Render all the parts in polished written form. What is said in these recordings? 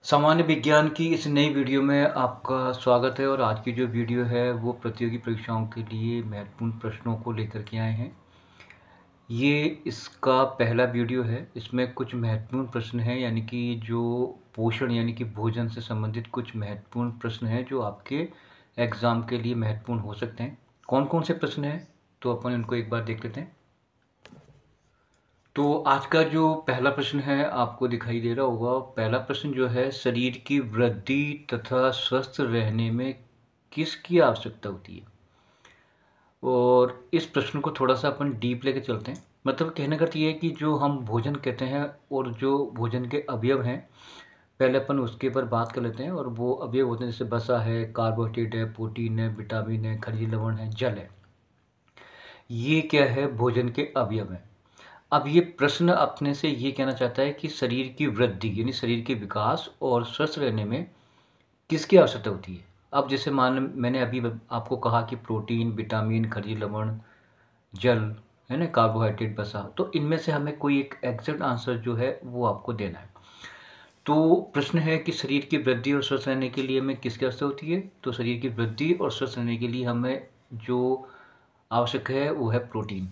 सामान्य विज्ञान की इस नई वीडियो में आपका स्वागत है और आज की जो वीडियो है वो प्रतियोगी परीक्षाओं के लिए महत्वपूर्ण प्रश्नों को लेकर के आए हैं। ये इसका पहला वीडियो है। इसमें कुछ महत्वपूर्ण प्रश्न हैं, यानी कि जो पोषण यानी कि भोजन से संबंधित कुछ महत्वपूर्ण प्रश्न हैं जो आपके एग्ज़ाम के लिए महत्वपूर्ण हो सकते हैं। कौन-कौन से प्रश्न हैं तो अपन इनको एक बार देख लेते हैं। तो आज का जो पहला प्रश्न है आपको दिखाई दे रहा होगा। पहला प्रश्न जो है, शरीर की वृद्धि तथा स्वस्थ रहने में किसकी आवश्यकता होती है? और इस प्रश्न को थोड़ा-सा अपन डीप लेके चलते हैं। मतलब कहने का अर्थ ये है कि जो हम भोजन कहते हैं और जो भोजन के अवयव हैं, पहले अपन उसके ऊपर बात कर लेते हैं। और वो अवयव होते हैं जैसे वसा है, कार्बोहाइड्रेट है, प्रोटीन है, विटामिन है, खनिज लवण है, जल है। ये क्या है? भोजन के अवयव हैं। अब ये प्रश्न अपने से ये कहना चाहता है कि शरीर की वृद्धि यानी शरीर के विकास और स्वस्थ रहने में किसकी आवश्यकता होती है। अब जैसे मैंने अभी आपको कहा कि प्रोटीन, विटामिन, खनिज लवण, जल है ना, कार्बोहाइड्रेट, वसा, तो इनमें से हमें कोई एक एग्जैक्ट आंसर जो है वो आपको देना है। तो प्रश्न है कि शरीर की वृद्धि और स्वस्थ रहने के लिए हमें किसकी आवश्यकता होती है। तो शरीर की वृद्धि और स्वस्थ रहने के लिए हमें जो आवश्यक है वो है प्रोटीन।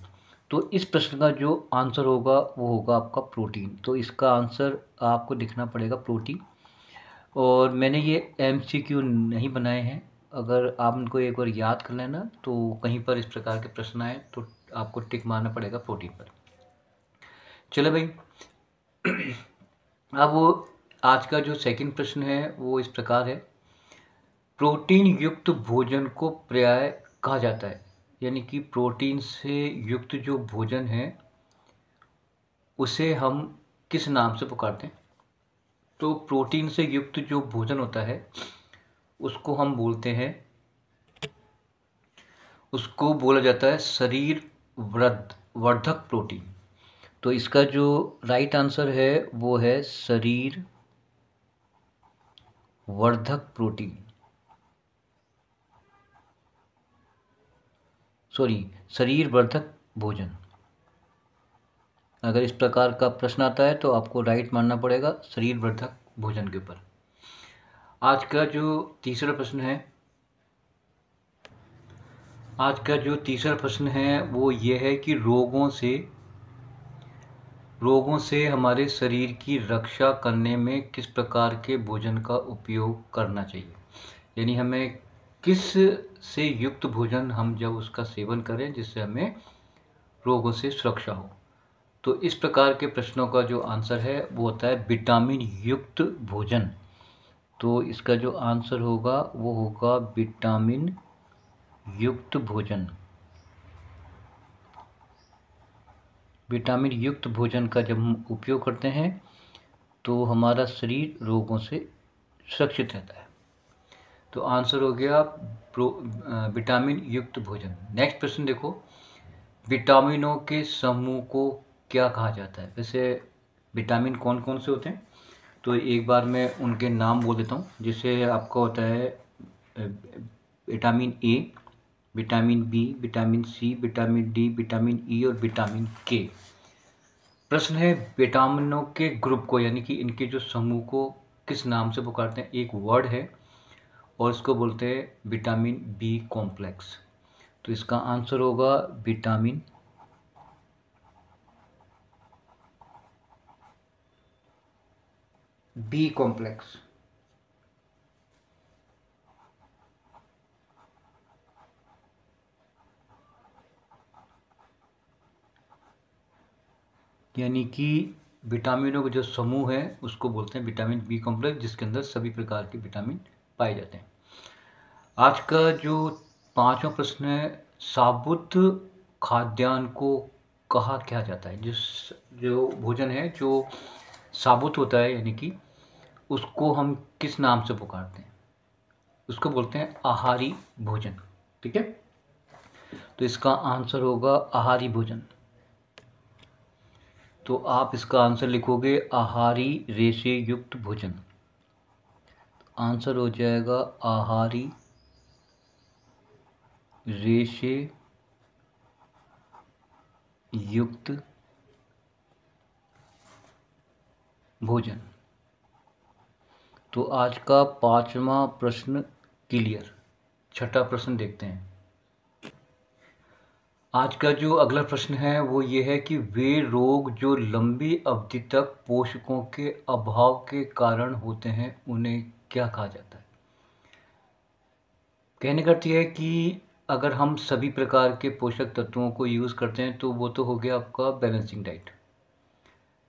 तो इस प्रश्न का जो आंसर होगा वो होगा आपका प्रोटीन। तो इसका आंसर आपको लिखना पड़ेगा प्रोटीन। और मैंने ये एमसीक्यू नहीं बनाए हैं। अगर आप उनको एक बार याद कर लेना तो कहीं पर इस प्रकार के प्रश्न आए तो आपको टिक मारना पड़ेगा प्रोटीन पर। चलो भाई, अब वो आज का जो सेकंड प्रश्न है वो इस प्रकार है। प्रोटीन युक्त भोजन को पर्याय कहा जाता है, यानी कि प्रोटीन से युक्त जो भोजन है उसे हम किस नाम से पुकारते हैं। तो प्रोटीन से युक्त जो भोजन होता है उसको हम बोलते हैं, उसको बोला जाता है शरीर वर्धक प्रोटीन। तो इसका जो राइट आंसर है वो है शरीर वर्धक प्रोटीन, सॉरी, शरीर वर्धक भोजन। अगर इस प्रकार का प्रश्न आता है तो आपको राइट मानना पड़ेगा शरीर वर्धक भोजन के ऊपर। आज का जो तीसरा प्रश्न है, वो ये है कि रोगों से हमारे शरीर की रक्षा करने में किस प्रकार के भोजन का उपयोग करना चाहिए। यानी हमें किस से युक्त भोजन हम जब उसका सेवन करें जिससे हमें रोगों से सुरक्षा हो। तो इस प्रकार के प्रश्नों का जो आंसर है वो होता है विटामिन युक्त भोजन। तो इसका जो आंसर होगा वो होगा विटामिन युक्त भोजन। विटामिन युक्त भोजन का जब हम उपयोग करते हैं तो हमारा शरीर रोगों से सुरक्षित रहता है। तो आंसर हो गया विटामिन युक्त भोजन। नेक्स्ट प्रश्न देखो, विटामिनों के समूह को क्या कहा जाता है। वैसे विटामिन कौन कौन से होते हैं तो एक बार मैं उनके नाम बोल देता हूँ। जिससे आपका होता है vitamin A, vitamin B, vitamin C, vitamin D, vitamin E और विटामिन के। प्रश्न है विटामिनों के ग्रुप को यानी कि इनके जो समूह को किस नाम से पुकारते हैं। एक वर्ड है और इसको बोलते हैं विटामिन बी कॉम्प्लेक्स। तो इसका आंसर होगा विटामिन बी कॉम्प्लेक्स। यानी कि विटामिनों का जो समूह है उसको बोलते हैं विटामिन बी कॉम्प्लेक्स, जिसके अंदर सभी प्रकार के विटामिन पाए जाते हैं। आज का जो पांचवा प्रश्न है, साबुत खाद्यान्न को कहा क्या जाता है। जिस जो भोजन है जो साबुत होता है यानी कि उसको हम किस नाम से पुकारते हैं। उसको बोलते हैं आहारी भोजन। ठीक है, तो इसका आंसर होगा आहारी भोजन। तो आप इसका आंसर लिखोगे आहारी रेशे युक्त भोजन। आंसर हो जाएगा आहारी रेशे युक्त भोजन। तो आज का 5वां प्रश्न क्लियर। छठा प्रश्न देखते हैं। आज का जो अगला प्रश्न है वो ये है कि वे रोग जो लंबी अवधि तक पोषकों के अभाव के कारण होते हैं उन्हें क्या कहा जाता है। कहने का अर्थ ये है कि अगर हम सभी प्रकार के पोषक तत्वों को यूज़ करते हैं तो वो तो हो गया आपका बैलेंसिंग डाइट।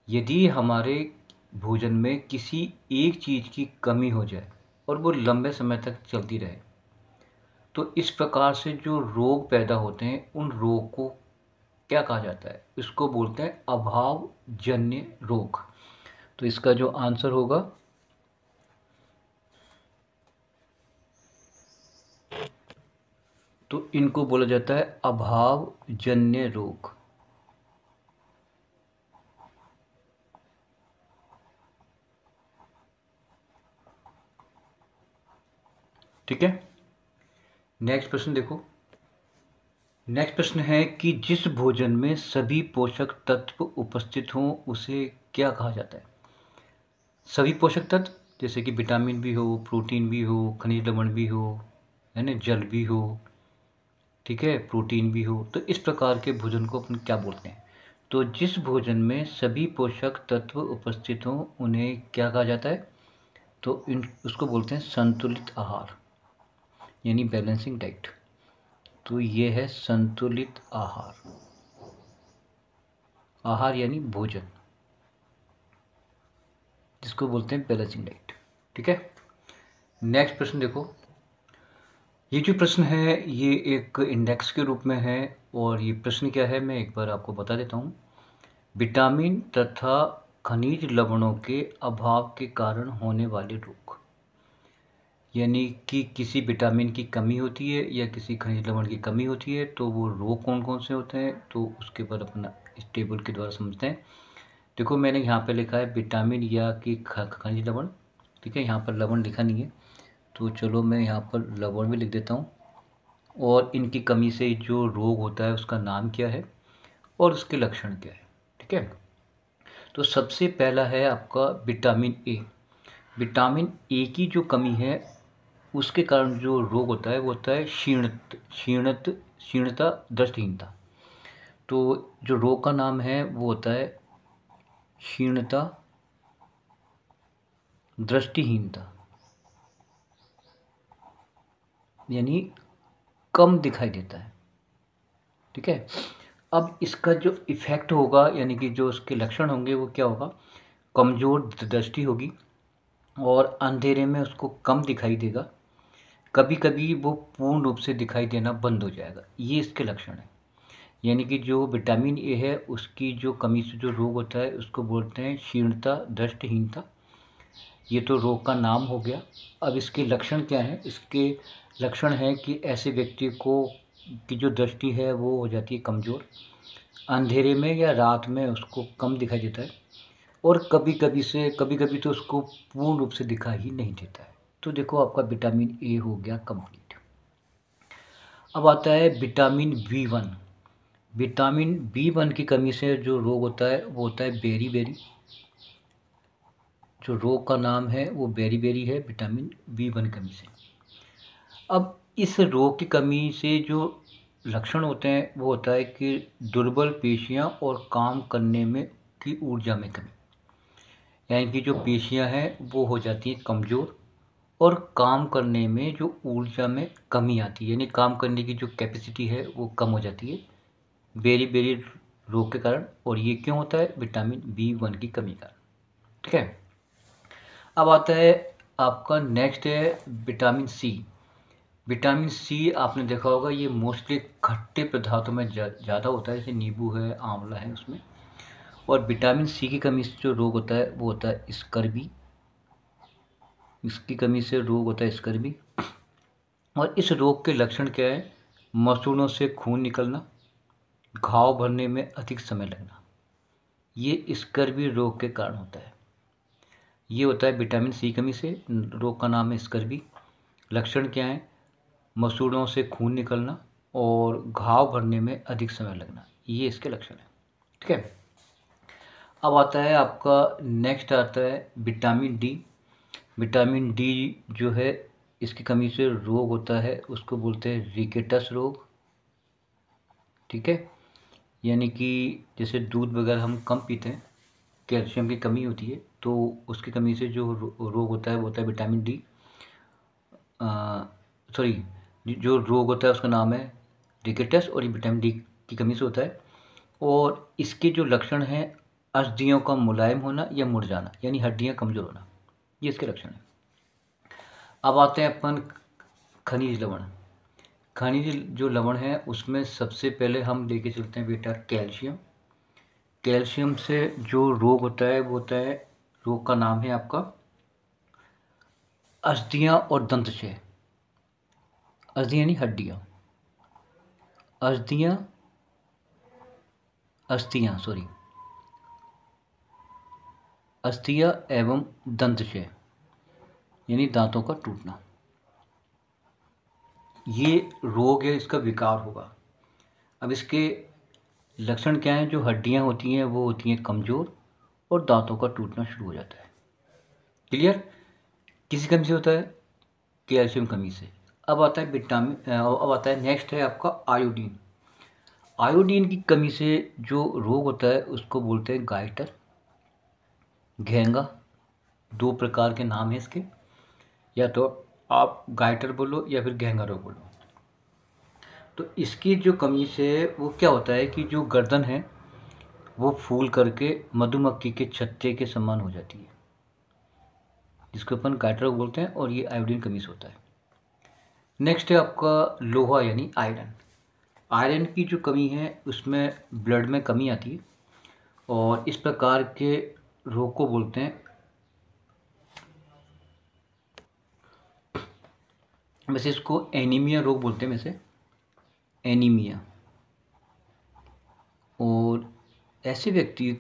यदि हमारे भोजन में किसी एक चीज़ की कमी हो जाए और वो लंबे समय तक चलती रहे तो इस प्रकार से जो रोग पैदा होते हैं उन रोग को क्या कहा जाता है। इसको बोलते हैं अभावजन्य रोग। तो इसका जो आंसर होगा तो इनको बोला जाता है अभावजन्य रोग। ठीक है, नेक्स्ट प्रश्न देखो। नेक्स्ट प्रश्न है कि जिस भोजन में सभी पोषक तत्व उपस्थित हों उसे क्या कहा जाता है। सभी पोषक तत्व जैसे कि विटामिन भी हो, प्रोटीन भी हो, खनिज लवण भी हो, है ना, जल भी हो, ठीक है, प्रोटीन भी हो, तो इस प्रकार के भोजन को अपन क्या बोलते हैं। तो जिस भोजन में सभी पोषक तत्व उपस्थित हों उन्हें क्या कहा जाता है। तो उसको बोलते हैं संतुलित आहार यानी बैलेंसिंग डाइट। तो ये है संतुलित आहार। आहार यानी भोजन जिसको बोलते हैं बैलेंसिंग डाइट। ठीक है, नेक्स्ट प्रश्न देखो। ये जो प्रश्न है ये एक इंडेक्स के रूप में है और ये प्रश्न क्या है मैं एक बार आपको बता देता हूँ। विटामिन तथा खनिज लवणों के अभाव के कारण होने वाले रोग, यानी कि किसी विटामिन की कमी होती है या किसी खनिज लवण की कमी होती है तो वो रोग कौन कौन से होते हैं तो उसके बाद अपना इस टेबल के द्वारा समझते हैं। देखो मैंने यहाँ पे लिखा है विटामिन या कि खनिज लवण। ठीक है, यहाँ पर लवण लिखा नहीं है तो चलो मैं यहाँ पर लवण भी लिख देता हूँ। और इनकी कमी से जो रोग होता है उसका नाम क्या है और उसके लक्षण क्या है। ठीक है, तो सबसे पहला है आपका विटामिन ए। विटामिन ए की जो कमी है उसके कारण जो रोग होता है वो होता है क्षीणता, दृष्टिहीनता। तो जो रोग का नाम है वो होता है क्षीणता, दृष्टिहीनता, यानी कम दिखाई देता है। ठीक है, अब इसका जो इफ़ेक्ट होगा यानी कि जो उसके लक्षण होंगे वो क्या होगा। कमज़ोर दृष्टि होगी और अंधेरे में उसको कम दिखाई देगा। कभी कभी वो पूर्ण रूप से दिखाई देना बंद हो जाएगा। ये इसके लक्षण हैं। यानी कि जो विटामिन ए है उसकी जो कमी से जो रोग होता है उसको बोलते हैं क्षीणता, दृष्टिहीनता। ये तो रोग का नाम हो गया। अब इसके लक्षण क्या हैं। इसके लक्षण हैं कि ऐसे व्यक्ति को की जो दृष्टि है वो हो जाती है कमज़ोर, अंधेरे में या रात में उसको कम दिखाई देता है और कभी कभी तो उसको पूर्ण रूप से दिखाई ही नहीं देता है। तो देखो आपका विटामिन ए हो गया कंप्लीट। अब आता है विटामिन बी 1। विटामिन बी 1 की कमी से जो रोग होता है वो होता है बेरी। जो रोग का नाम है वो बेरी है, विटामिन बी 1 कमी से। अब इस रोग की कमी से जो लक्षण होते हैं वो होता है कि दुर्बल पेशियां और काम करने में की ऊर्जा में कमी। यानी कि जो पेशियां हैं वो हो जाती हैं कमज़ोर और काम करने में जो ऊर्जा में कमी आती है, यानी काम करने की जो कैपेसिटी है वो कम हो जाती है बेरी रोग के कारण। और ये क्यों होता है, विटामिन बी 1 की कमी कारण। ठीक है, अब आता है आपका नेक्स्ट है विटामिन सी। विटामिन सी आपने देखा होगा ये मोस्टली खट्टे पदार्थों में ज़्यादा होता है, जैसे नींबू है, आंवला है उसमें। और विटामिन सी की कमी से जो रोग होता है वो होता है स्कर्वी। इसकी कमी से रोग होता है स्कर्वी। और इस रोग के लक्षण क्या है, मसूड़ों से खून निकलना, घाव भरने में अधिक समय लगना। ये स्कर्वी रोग के कारण होता है। ये होता है विटामिन सी कमी से, रोग का नाम है स्कर्वी। लक्षण क्या है, मसूड़ों से खून निकलना और घाव भरने में अधिक समय लगना, ये इसके लक्षण हैं। ठीक है, अब आता है आपका नेक्स्ट आता है विटामिन डी। विटामिन डी जो है इसकी कमी से रोग होता है, उसको बोलते हैं रिकेटस रोग। ठीक है, यानी कि जैसे दूध वगैरह हम कम पीते हैं, कैल्शियम की कमी होती है, तो उसकी कमी से जो रोग होता है वो होता है विटामिन डी, सॉरी, जो रोग होता है उसका नाम है रिकेटस, और ये विटामिन डी की कमी से होता है। और इसके जो लक्षण हैं, अस्थियों का मुलायम होना या मुड़ जाना, यानी हड्डियां कमज़ोर होना, ये इसके लक्षण हैं। अब आते हैं अपन खनिज लवण। खनिज जो लवण है उसमें सबसे पहले हम लेके चलते हैं बेटा कैल्शियम। कैल्शियम से जो रोग होता है वो होता है, रोग का नाम है आपका अस्थियां और दंतक्षय। अस्थियां यानी हड्डियां, अस्थियां, अस्थियां सॉरी, अस्थियां एवं दंतक्षय यानी दांतों का टूटना, ये रोग है, इसका विकार होगा। अब इसके लक्षण क्या हैं? जो हड्डियां होती हैं वो होती हैं कमज़ोर और दांतों का टूटना शुरू हो जाता है। क्लियर? किसी कमी से होता है? कैल्शियम कमी से। अब आता है विटामिन, अब आता है नेक्स्ट है आपका आयोडीन। आयोडीन की कमी से जो रोग होता है उसको बोलते हैं गाइटर, घेंगा। दो प्रकार के नाम हैं इसके, या तो आप गाइटर बोलो या फिर घेंगा रोग बोलो। तो इसकी जो कमी से वो क्या होता है कि जो गर्दन है वो फूल करके मधुमक्खी के छत्ते के समान हो जाती है, जिसको अपन गाइटर रोग बोलते हैं, और ये आयोडीन कमी से होता है। नेक्स्ट है आपका लोहा यानी आयरन। आयरन की जो कमी है उसमें ब्लड में कमी आती है, और इस प्रकार के रोग को बोलते हैं, वैसे इसको एनीमिया रोग बोलते हैं, वैसे एनीमिया। और ऐसे व्यक्ति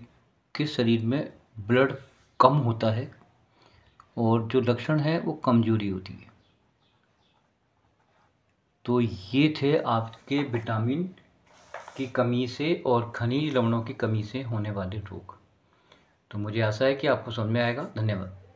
के शरीर में ब्लड कम होता है और जो लक्षण है वो कमजोरी होती है। तो ये थे आपके विटामिन की कमी से और खनिज लवणों की कमी से होने वाले रोग। तो मुझे आशा है कि आपको समझ में आएगा। धन्यवाद।